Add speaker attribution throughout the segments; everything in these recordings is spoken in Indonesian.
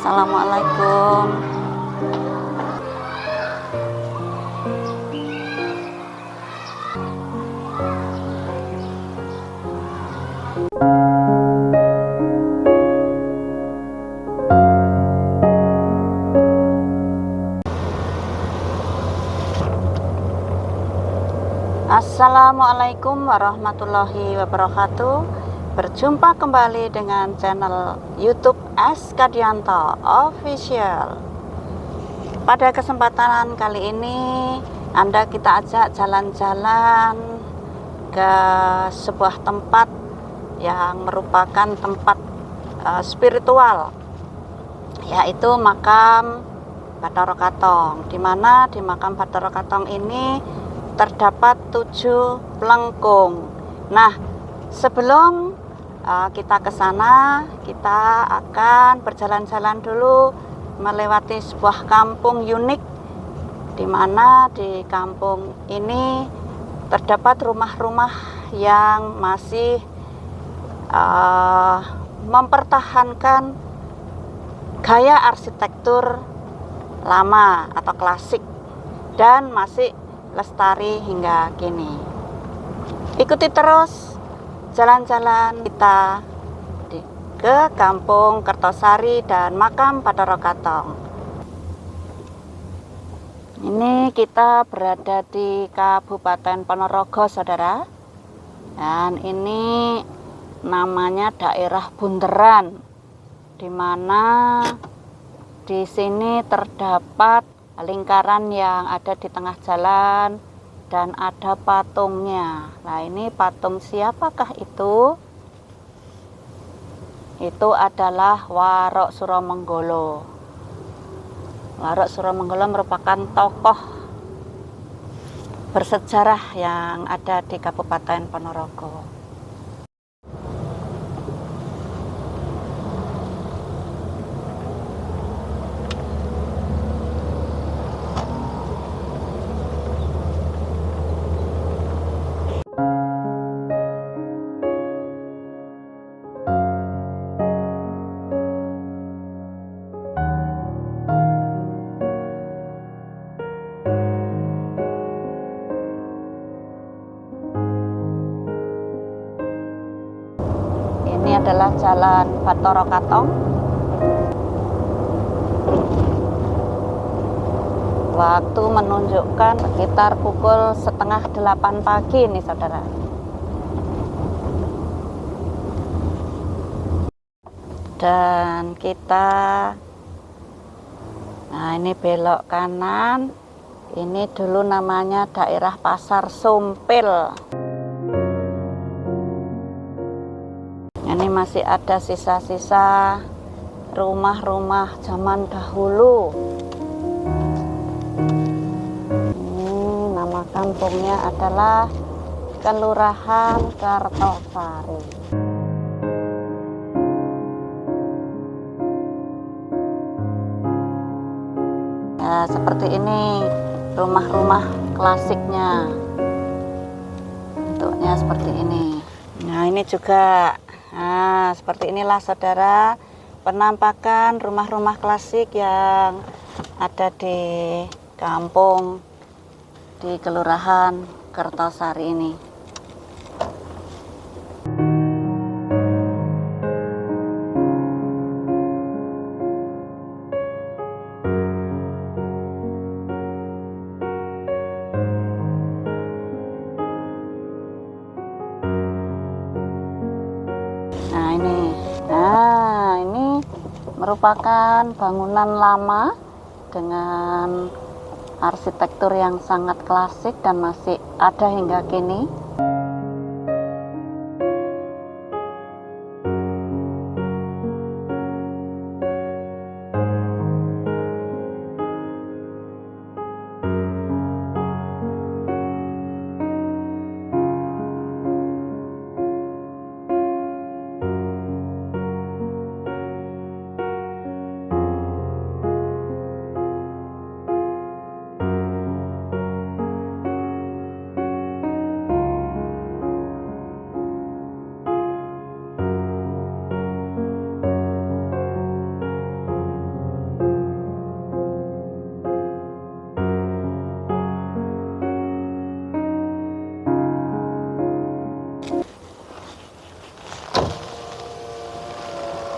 Speaker 1: Assalamualaikum. Assalamualaikum warahmatullahi wabarakatuh. Berjumpa kembali dengan channel YouTube Eskadianto Official. Pada kesempatan kali ini kita ajak jalan-jalan ke sebuah tempat yang merupakan tempat spiritual, yaitu makam Bathara Katong, di mana di makam Bathara Katong ini terdapat 7 pelengkung. Nah, sebelum kita ke sana, kita akan berjalan-jalan dulu melewati sebuah kampung unik, di mana di kampung ini terdapat rumah-rumah yang masih mempertahankan gaya arsitektur lama atau klasik dan masih lestari hingga kini. Ikuti terus jalan-jalan kita ke Kampung Kertosari dan makam Bathara Katong. Ini kita berada di Kabupaten Ponorogo, saudara. Dan ini namanya daerah Bunteran, di mana di sini terdapat lingkaran yang ada di tengah jalan dan ada patungnya. Nah, ini patung siapakah itu? Itu adalah Warok Suromenggolo. Warok Suromenggolo merupakan tokoh bersejarah yang ada di Kabupaten Ponorogo. Ini adalah jalan Bathara Katong. Waktu menunjukkan sekitar pukul 7:30 pagi nih, saudara. Dan kita, nah ini belok kanan. Ini dulu namanya daerah Pasar Sumpil. Ini masih ada sisa-sisa rumah-rumah zaman dahulu. Nama kampungnya adalah Kelurahan Kertosari. Ya, seperti ini rumah-rumah klasiknya. Bentuknya seperti ini. Nah, ini juga. Nah, seperti inilah, saudara, penampakan rumah-rumah klasik yang ada di kampung di Kelurahan Kertosari ini. Nah, ini merupakan bangunan lama dengan arsitektur yang sangat klasik dan masih ada hingga kini.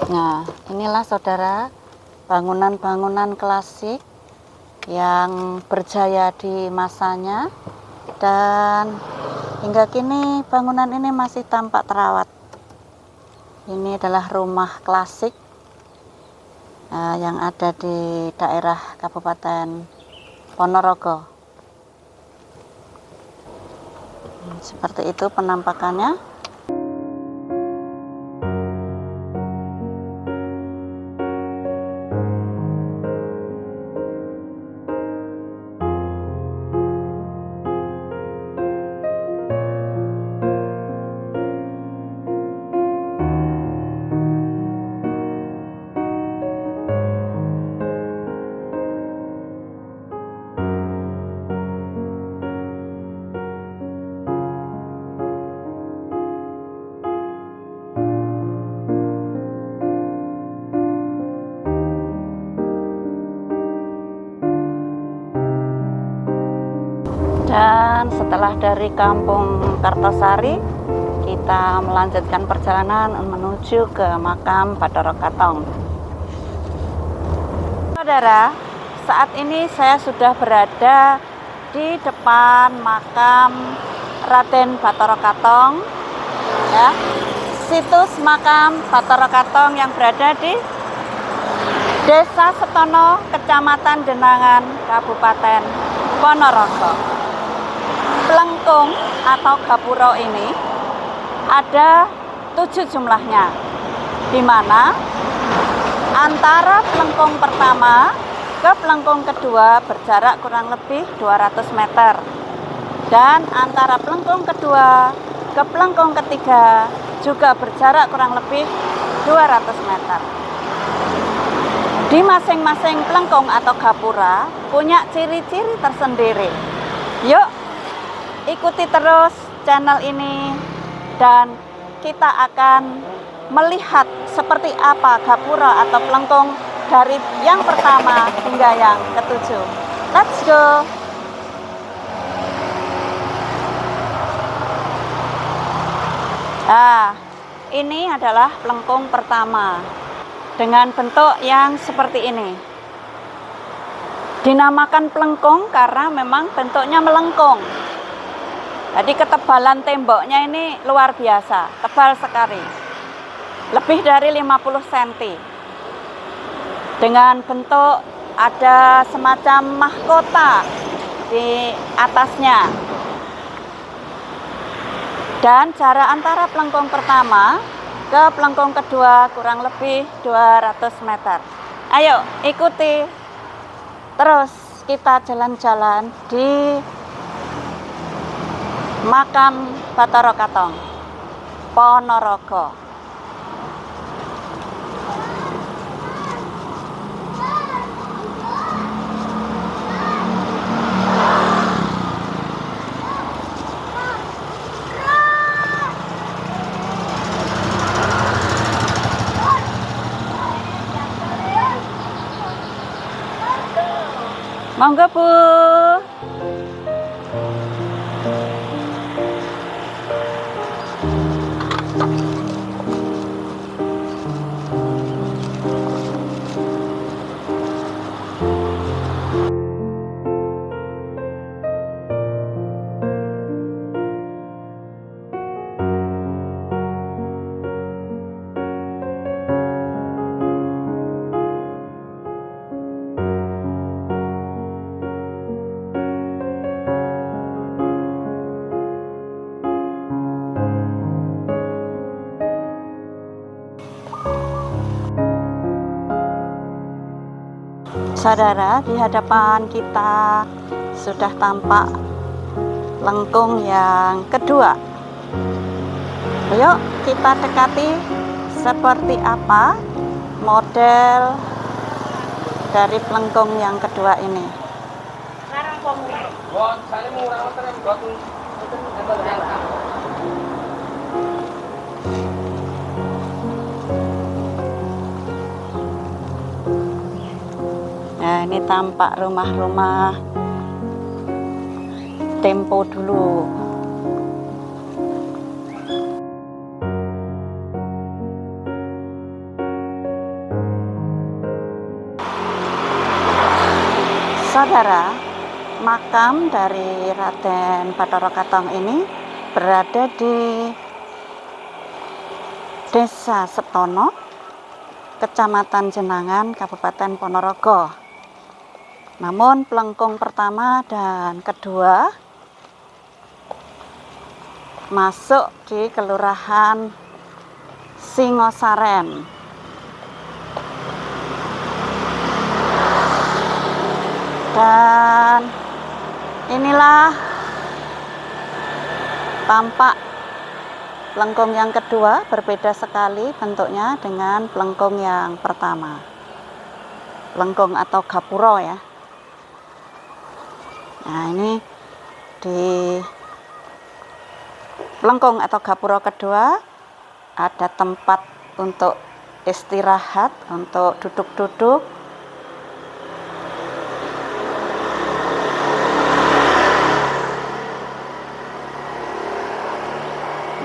Speaker 1: Nah, inilah saudara bangunan-bangunan klasik yang berjaya di masanya, dan hingga kini bangunan ini masih tampak terawat. Ini adalah rumah klasik yang ada di daerah Kabupaten Ponorogo. Seperti itu penampakannya. Dan setelah dari Kampung Kartosari, kita melanjutkan perjalanan menuju ke makam Bathara Katong. Saudara, saat ini saya sudah berada di depan makam Raden Bathara Katong, ya. Situs makam Bathara Katong yang berada di Desa Setono, Kecamatan Denangan, Kabupaten Ponorogo. Plengkung atau gapura ini ada 7 jumlahnya, di mana antara plengkung pertama ke plengkung kedua berjarak kurang lebih 200 meter, dan antara plengkung kedua ke plengkung ketiga juga berjarak kurang lebih 200 meter. Di masing-masing plengkung atau gapura punya ciri-ciri tersendiri. Yuk, ikuti terus channel ini dan kita akan melihat seperti apa gapura atau plengkung dari yang pertama hingga yang ketujuh. Let's go! Nah, ini adalah plengkung pertama dengan bentuk yang seperti ini. Dinamakan plengkung karena memang bentuknya melengkung. Jadi ketebalan temboknya ini luar biasa, tebal sekali. Lebih dari 50 cm. Dengan bentuk ada semacam mahkota di atasnya. Dan jarak antara plengkung pertama ke plengkung kedua kurang lebih 200 meter. Ayo ikuti terus kita jalan-jalan di makam Bathara Katong, Ponorogo. Monggo Bu. Saudara, di hadapan kita sudah tampak lengkung yang kedua. Yuk kita dekati seperti apa model dari pelengkung yang kedua ini. Nah, ini tampak rumah-rumah tempo dulu. Saudara, makam dari Raden Bathara Katong ini berada di Desa Setono, Kecamatan Jenangan, Kabupaten Ponorogo. Namun pelengkung pertama dan kedua masuk di Kelurahan Singosaren. Dan inilah tampak pelengkung yang kedua, berbeda sekali bentuknya dengan pelengkung yang pertama. Pelengkung atau gapuro ya. Nah, ini di pelengkung atau gapuro kedua ada tempat untuk istirahat, untuk duduk-duduk.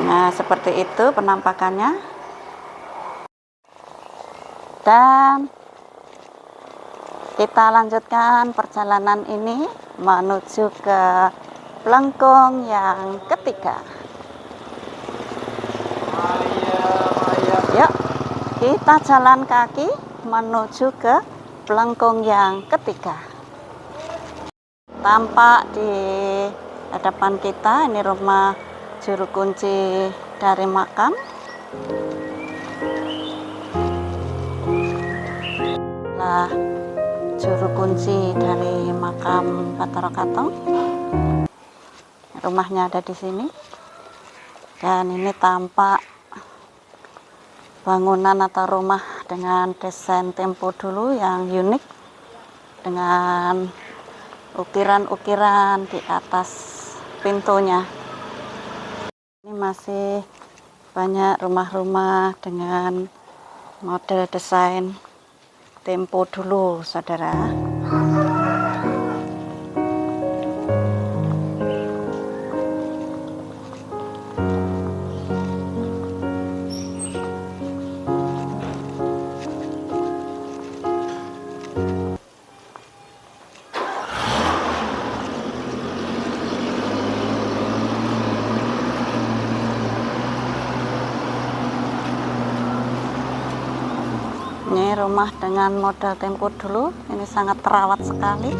Speaker 1: Nah, seperti itu penampakannya. Dan kita lanjutkan perjalanan ini menuju ke pelengkung yang ketiga. Yuk, kita jalan kaki menuju ke pelengkung yang ketiga. Tampak di hadapan kita ini rumah juru kunci dari makam. Nah, juru kunci dari makam Bathara Katong. Rumahnya ada di sini. Dan ini tampak bangunan atau rumah dengan desain tempo dulu yang unik, dengan ukiran-ukiran di atas pintunya. Ini masih banyak rumah-rumah dengan model desain tempo dulu, saudara. Ini rumah dengan model tempo dulu, ini sangat terawat sekali.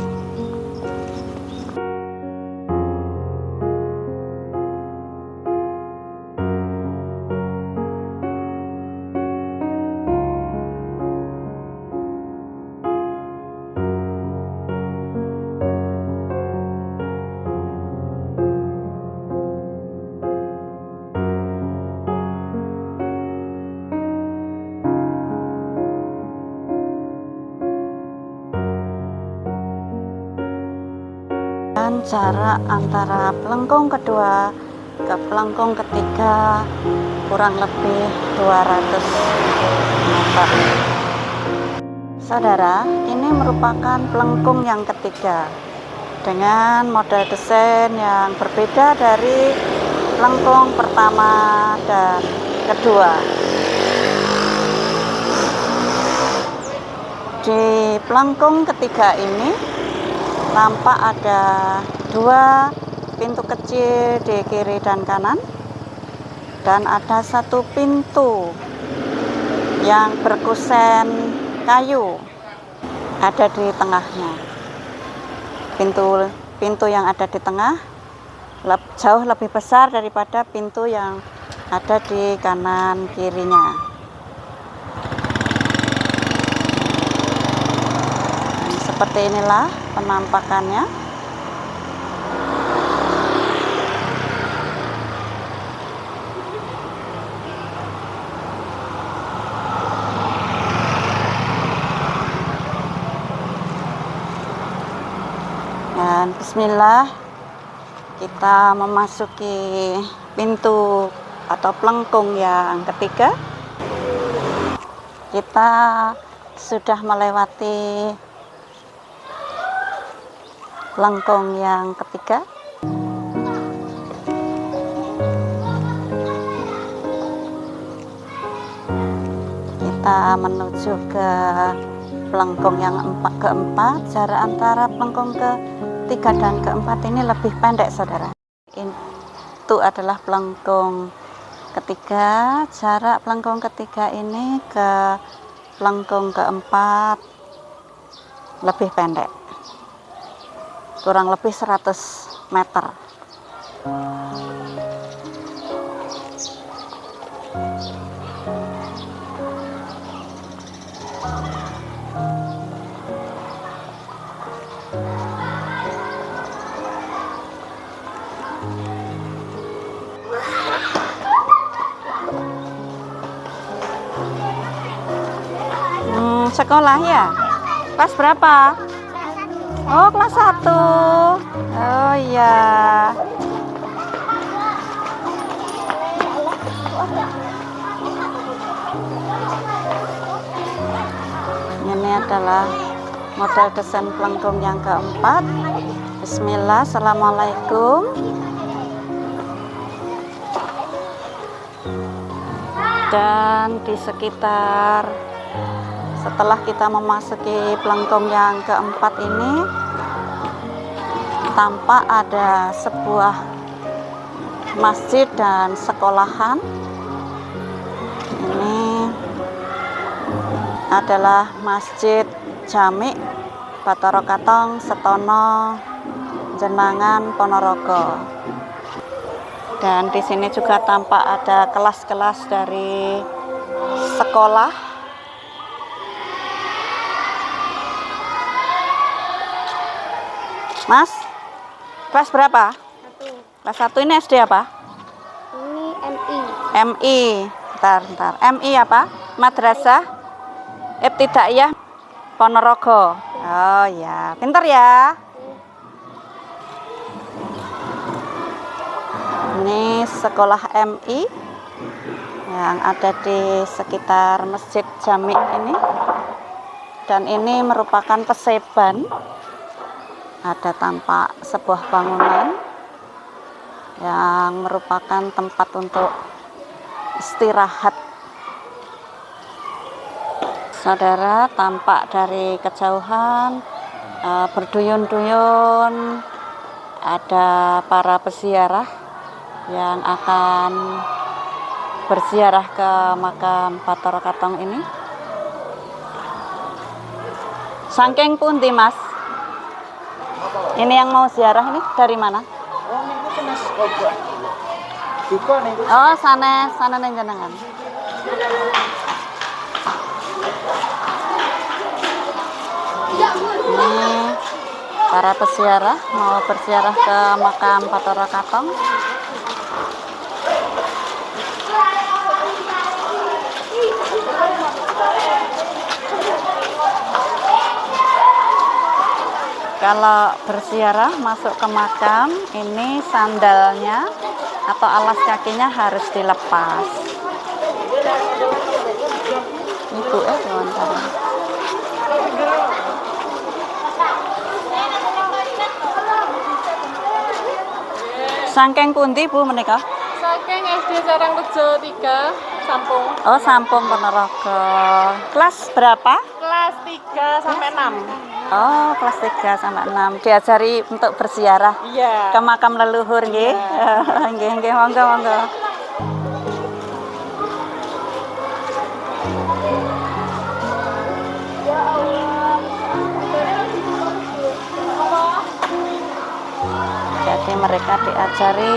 Speaker 1: Dan jarak antara pelengkung kedua ke pelengkung ketiga kurang lebih 200 meter. Saudara, ini merupakan pelengkung yang ketiga dengan model desain yang berbeda dari pelengkung pertama dan kedua. Di pelengkung ketiga ini tampak ada 2 pintu kecil di kiri dan kanan, dan ada 1 pintu yang berkusen kayu ada di tengahnya. Pintu yang ada di tengah jauh lebih besar daripada pintu yang ada di kanan kirinya. Seperti inilah penampakannya. Dan bismillah, kita memasuki pintu atau pelengkung yang ketiga. Kita sudah melewati pelengkung yang ketiga. Kita menuju ke pelengkung yang keempat. Jarak antara pelengkung ketiga dan keempat ini lebih pendek, saudara. Itu adalah pelengkung ketiga. Jarak pelengkung ketiga ini ke pelengkung keempat lebih pendek, kurang lebih 100 meter. Sekolah ya? Kelas berapa? Oh, kelas 1. Oh iya. Ini adalah model desain pelengkung yang keempat. Bismillah, assalamualaikum. Dan di sekitar, setelah kita memasuki pelengkung yang keempat ini, tampak ada sebuah masjid dan sekolahan. Ini adalah Masjid Jami Bathara Katong Setono Jenangan Ponorogo. Dan di sini juga tampak ada kelas-kelas dari sekolah. Mas, kelas berapa? 1. Kelas 1 ini SD apa?
Speaker 2: Ini MI.
Speaker 1: MI. Bentar. MI apa? Madrasah Ibtidaiyah Ponorogo. Oh ya, pintar ya. Ini sekolah MI yang ada di sekitar Masjid Jami ini. Dan ini merupakan Peseban. Ada tampak sebuah bangunan yang merupakan tempat untuk istirahat. Saudara, tampak dari kejauhan berduyun-duyun ada para peziarah yang akan berziarah ke makam Bathara Katong ini. Saking pundi, Mas? Ini yang mau ziarah ini dari mana? Oh, sana neng jenengan. Ini para peziarah mau berziarah ke makam Bathara Katong. Kalau berziarah masuk ke makam, ini sandalnya atau alas kakinya harus dilepas. Ibu wawancara. Saking pundi Bu menika?
Speaker 2: Saking SD Sarangrejo 3, Sampung.
Speaker 1: Oh, Sampung Ponorogo. Kelas berapa?
Speaker 2: Kelas 3 sampai 6.
Speaker 1: Oh, kelas 3 sampai 6. Diajari untuk berziarah
Speaker 2: Iya.
Speaker 1: ke makam leluhur nggih. Nggih, monggo. Jadi mereka diajari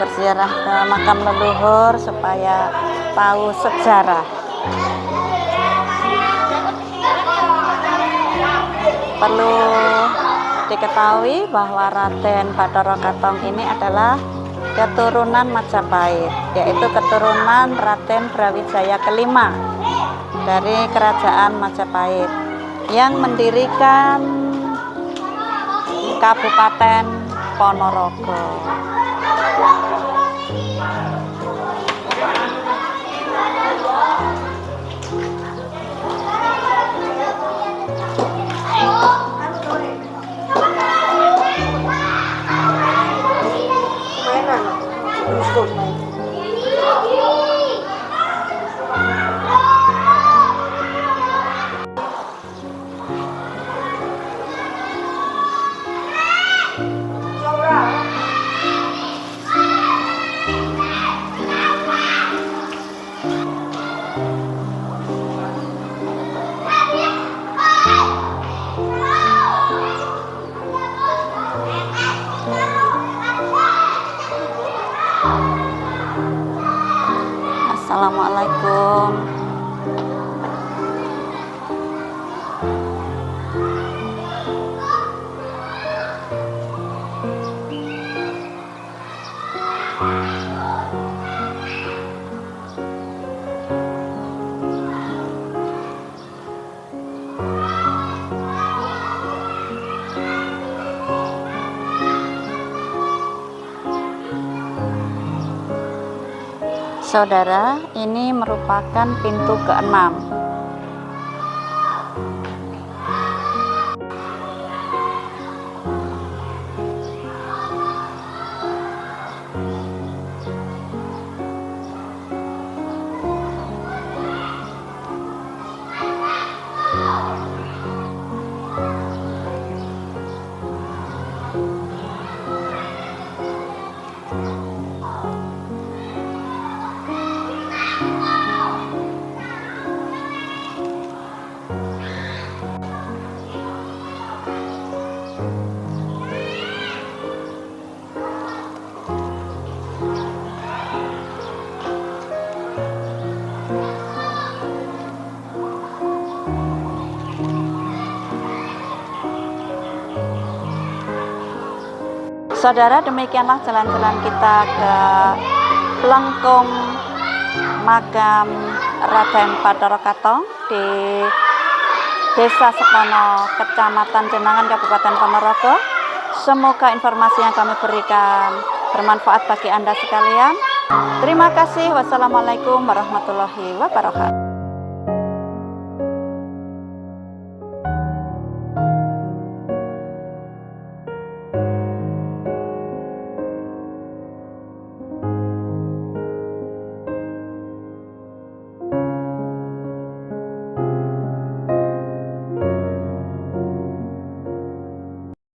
Speaker 1: berziarah ke makam leluhur supaya tahu sejarah. Perlu diketahui bahwa Raden Bathara Katong ini adalah keturunan Majapahit, yaitu keturunan Raden Brawijaya kelima dari Kerajaan Majapahit yang mendirikan Kabupaten Ponorogo. Assalamualaikum. Saudara, ini merupakan pintu keenam. Saudara, demikianlah jalan-jalan kita ke Plengkung Makam Raden Bathara Katong di Desa Sepono, Kecamatan Jenangan, Kabupaten Ponorogo. Semoga informasi yang kami berikan bermanfaat bagi Anda sekalian. Terima kasih. Wassalamualaikum warahmatullahi wabarakatuh.